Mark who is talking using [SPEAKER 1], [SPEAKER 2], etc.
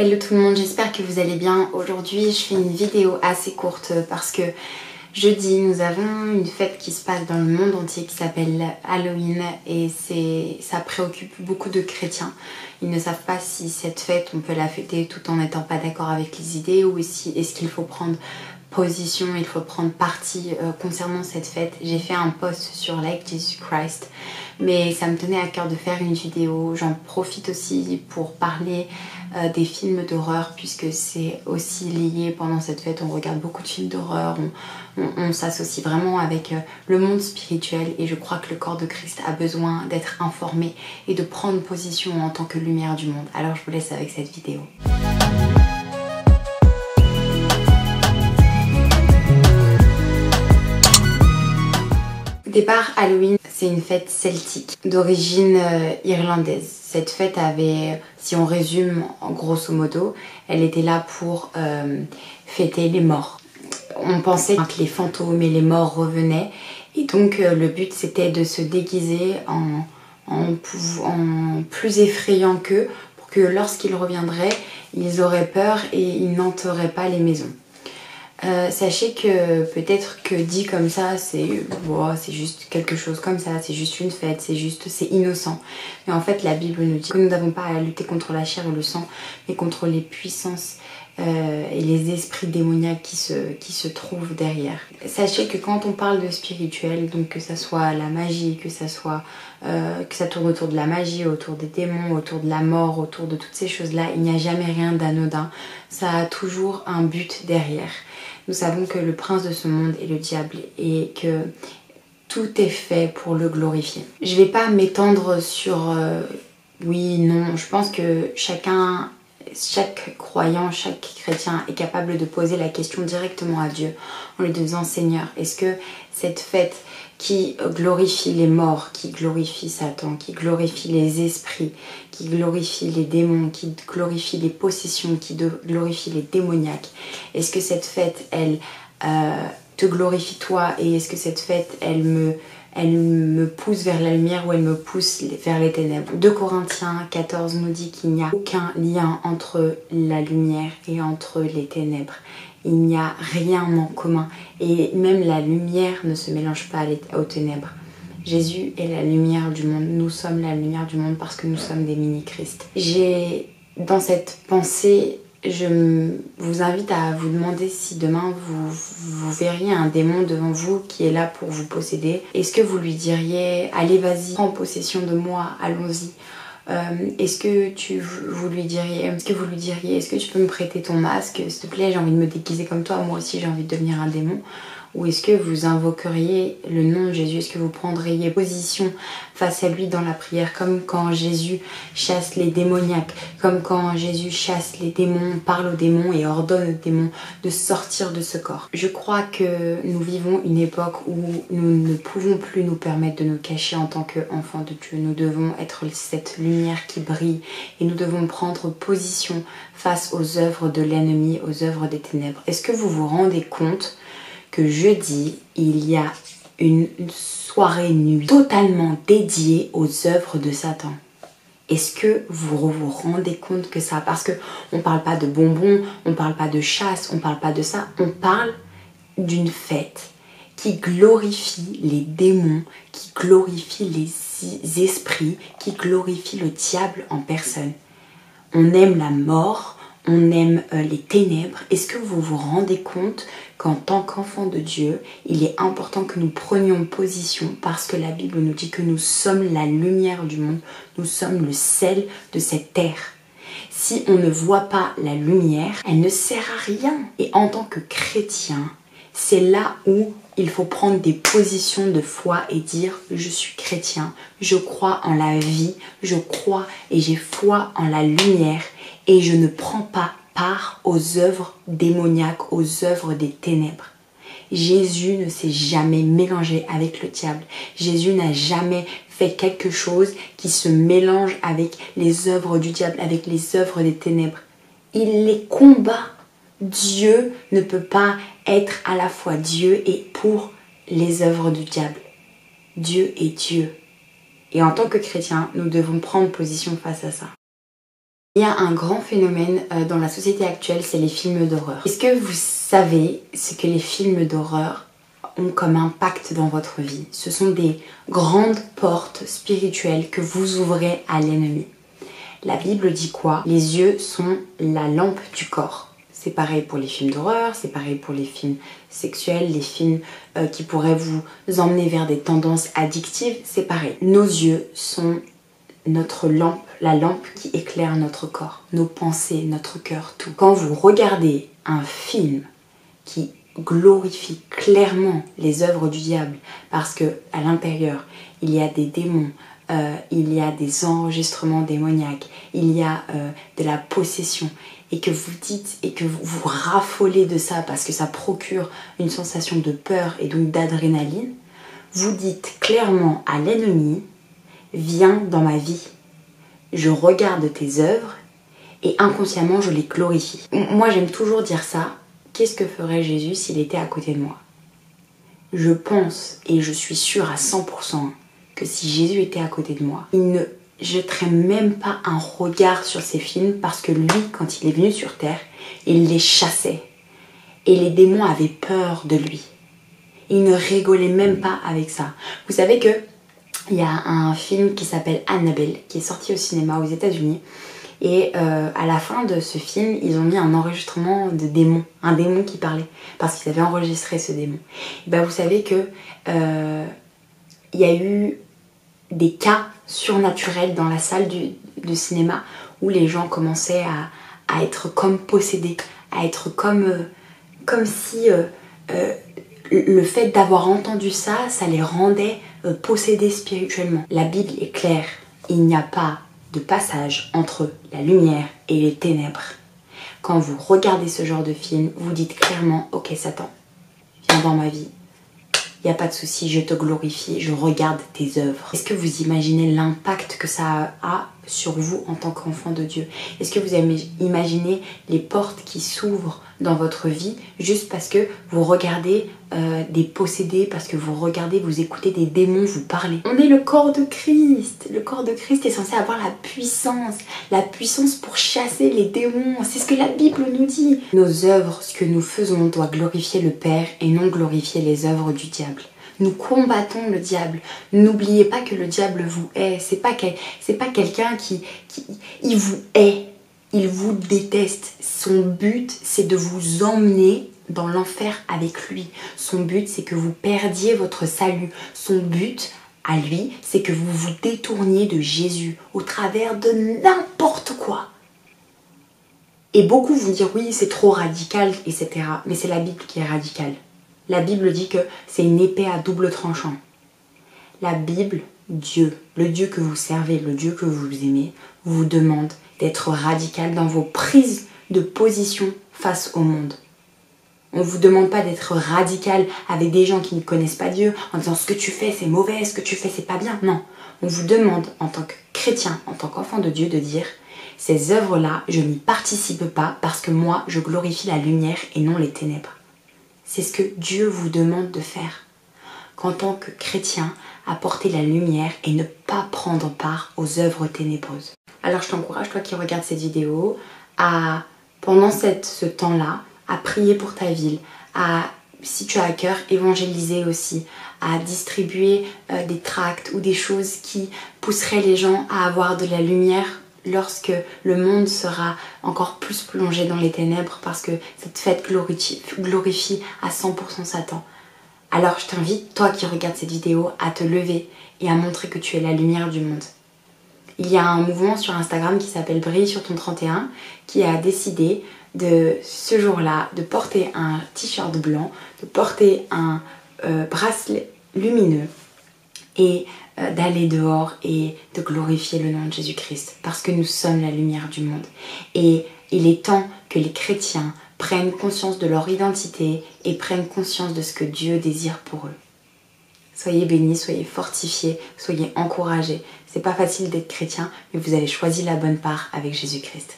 [SPEAKER 1] Hello tout le monde, j'espère que vous allez bien. Aujourd'hui je fais une vidéo assez courte parce que jeudi nous avons une fête qui se passe dans le monde entier qui s'appelle Halloween et ça préoccupe beaucoup de chrétiens. Ils ne savent pas si cette fête on peut la fêter tout en n'étant pas d'accord avec les idées ou si est-ce qu'il faut prendre position, il faut prendre parti concernant cette fête. J'ai fait un post sur Like Jesus Christ, mais ça me tenait à cœur de faire une vidéo. J'en profite aussi pour parler des films d'horreur puisque c'est aussi lié pendant cette fête. On regarde beaucoup de films d'horreur, on s'associe vraiment avec le monde spirituel et je crois que le corps de Christ a besoin d'être informé et de prendre position en tant que lumière du monde. Alors je vous laisse avec cette vidéo. Au départ, Halloween, c'est une fête celtique d'origine irlandaise. Cette fête avait, si on résume en grosso modo, elle était là pour fêter les morts. On pensait que les fantômes et les morts revenaient et donc le but c'était de se déguiser en plus effrayant qu'eux pour que lorsqu'ils reviendraient, ils auraient peur et ils n'hanteraient pas les maisons. Sachez que peut-être que dit comme ça c'est juste quelque chose comme ça, c'est juste une fête, c'est innocent. Mais en fait la Bible nous dit que nous n'avons pas à lutter contre la chair et le sang, mais contre les puissances et les esprits démoniaques qui se trouvent derrière. Sachez que quand on parle de spirituel, donc que ça soit la magie, que ça tourne autour de la magie, autour des démons, autour de la mort, autour de toutes ces choses-là, il n'y a jamais rien d'anodin. Ça a toujours un but derrière. Nous savons que le prince de ce monde est le diable et que tout est fait pour le glorifier. Je ne vais pas m'étendre sur oui, non. Je pense que chaque croyant, chaque chrétien est capable de poser la question directement à Dieu en lui disant: Seigneur, est-ce que cette fête qui glorifie les morts, qui glorifie Satan, qui glorifie les esprits, qui glorifie les démons, qui glorifie les possessions, qui glorifie les démoniaques, est-ce que cette fête, elle te glorifie toi et est-ce que cette fête, elle me pousse vers la lumière ou elle me pousse vers les ténèbres? 2 Corinthiens 14 nous dit qu'il n'y a aucun lien entre la lumière et entre les ténèbres. Il n'y a rien en commun et même la lumière ne se mélange pas aux ténèbres. Jésus est la lumière du monde. Nous sommes la lumière du monde parce que nous sommes des mini-Christ. Dans cette pensée, je vous invite à vous demander si demain vous verriez un démon devant vous qui est là pour vous posséder. Est-ce que vous lui diriez: allez, vas-y, prends possession de moi, allons-y? Est-ce que vous lui diriez, est-ce que tu peux me prêter ton masque, s'il te plaît, j'ai envie de me déguiser comme toi, moi aussi j'ai envie de devenir un démon? Ou est-ce que vous invoqueriez le nom de Jésus? Est-ce que vous prendriez position face à lui dans la prière, comme quand Jésus chasse les démoniaques, comme quand Jésus chasse les démons, parle aux démons et ordonne aux démons de sortir de ce corps? Je crois que nous vivons une époque où nous ne pouvons plus nous permettre de nous cacher en tant qu'enfants de Dieu. Nous devons être cette lumière qui brille et nous devons prendre position face aux œuvres de l'ennemi, aux œuvres des ténèbres. Est-ce que vous vous rendez compte que jeudi, il y a une soirée nuit totalement dédiée aux œuvres de Satan? Est-ce que vous vous rendez compte que ça? Parce qu'on ne parle pas de bonbons, on ne parle pas de chasse, on ne parle pas de ça. On parle d'une fête qui glorifie les démons, qui glorifie les esprits, qui glorifie le diable en personne. On aime la mort, on aime les ténèbres. Est-ce que vous vous rendez compte qu'en tant qu'enfants de Dieu, il est important que nous prenions position parce que la Bible nous dit que nous sommes la lumière du monde, nous sommes le sel de cette terre. Si on ne voit pas la lumière, elle ne sert à rien. Et en tant que chrétien, c'est là où il faut prendre des positions de foi et dire: je suis chrétien, je crois en la vie, je crois et j'ai foi en la lumière et je ne prends pas part aux œuvres démoniaques, aux œuvres des ténèbres. Jésus ne s'est jamais mélangé avec le diable. Jésus n'a jamais fait quelque chose qui se mélange avec les œuvres du diable, avec les œuvres des ténèbres. Il les combat. Dieu ne peut pas être à la fois Dieu et pour les œuvres du diable. Dieu est Dieu. Et en tant que chrétien, nous devons prendre position face à ça. Il y a un grand phénomène dans la société actuelle, c'est les films d'horreur. Est-ce que vous savez ce que les films d'horreur ont comme impact dans votre vie? Ce sont des grandes portes spirituelles que vous ouvrez à l'ennemi. La Bible dit quoi? Les yeux sont la lampe du corps. C'est pareil pour les films d'horreur, c'est pareil pour les films sexuels, les films qui pourraient vous emmener vers des tendances addictives, c'est pareil. Nos yeux sont notre lampe, la lampe qui éclaire notre corps, nos pensées, notre cœur, tout. Quand vous regardez un film qui glorifie clairement les œuvres du diable, parce que à l'intérieur, il y a des démons, il y a des enregistrements démoniaques, il y a de la possession, et que vous dites et que vous raffolez de ça parce que ça procure une sensation de peur et donc d'adrénaline, vous dites clairement à l'ennemi: viens dans ma vie, je regarde tes œuvres et inconsciemment je les glorifie. Moi j'aime toujours dire ça: qu'est-ce que ferait Jésus s'il était à côté de moi? Je pense et je suis sûre à 100% que si Jésus était à côté de moi, il ne jetterait même pas un regard sur ces films, parce que lui, quand il est venu sur terre, il les chassait et les démons avaient peur de lui. Il ne rigolait même pas avec ça. Vous savez que il y a un film qui s'appelle Annabelle qui est sorti au cinéma aux États-Unis, et à la fin de ce film, ils ont mis un enregistrement de démon, un démon qui parlait, parce qu'ils avaient enregistré ce démon. Et ben vous savez que il y a eu des cas surnaturels dans la salle de cinéma où les gens commençaient à être comme possédés, à être comme si le fait d'avoir entendu ça, ça les rendait possédés spirituellement. La Bible est claire, il n'y a pas de passage entre la lumière et les ténèbres. Quand vous regardez ce genre de film, vous dites clairement: ok Satan, viens dans ma vie. Il n'y a pas de souci, je te glorifie, je regarde tes œuvres. Est-ce que vous imaginez l'impact que ça a sur vous en tant qu'enfant de Dieu? Est-ce que vous imaginez les portes qui s'ouvrent dans votre vie juste parce que vous regardez des possédés, parce que vous écoutez des démons vous parler? On est le corps de Christ. Le corps de Christ est censé avoir la puissance pour chasser les démons. C'est ce que la Bible nous dit. Nos œuvres, ce que nous faisons, doit glorifier le Père et non glorifier les œuvres du diable. Nous combattons le diable. N'oubliez pas que le diable vous hait. C'est pas quelqu'un qui il vous hait. Il vous déteste. Son but, c'est de vous emmener dans l'enfer avec lui. Son but, c'est que vous perdiez votre salut. Son but, à lui, c'est que vous vous détourniez de Jésus au travers de n'importe quoi. Et beaucoup vont dire: oui, c'est trop radical, etc. Mais c'est la Bible qui est radicale. La Bible dit que c'est une épée à double tranchant. La Bible, Dieu, le Dieu que vous servez, le Dieu que vous aimez, vous demande d'être radical dans vos prises de position face au monde. On ne vous demande pas d'être radical avec des gens qui ne connaissent pas Dieu en disant: ce que tu fais c'est mauvais, ce que tu fais c'est pas bien. Non, on vous demande en tant que chrétien, en tant qu'enfant de Dieu, de dire: ces œuvres-là, je n'y participe pas parce que moi, je glorifie la lumière et non les ténèbres. C'est ce que Dieu vous demande de faire. Qu'en tant que chrétien, apporter la lumière et ne pas prendre part aux œuvres ténébreuses. Alors je t'encourage, toi qui regardes cette vidéo, à, pendant ce temps-là, à prier pour ta ville, à, si tu as à cœur, évangéliser aussi, à distribuer des tracts ou des choses qui pousseraient les gens à avoir de la lumière lorsque le monde sera encore plus plongé dans les ténèbres, parce que cette fête glorifie à 100% Satan. Alors je t'invite, toi qui regardes cette vidéo, à te lever et à montrer que tu es la lumière du monde. Il y a un mouvement sur Instagram qui s'appelle Brille sur ton 31 qui a décidé de ce jour-là de porter un t-shirt blanc, de porter un bracelet lumineux et d'aller dehors et de glorifier le nom de Jésus-Christ, parce que nous sommes la lumière du monde. Et il est temps que les chrétiens prennent conscience de leur identité et prennent conscience de ce que Dieu désire pour eux. Soyez bénis, soyez fortifiés, soyez encouragés. C'est pas facile d'être chrétien, mais vous avez choisi la bonne part avec Jésus-Christ.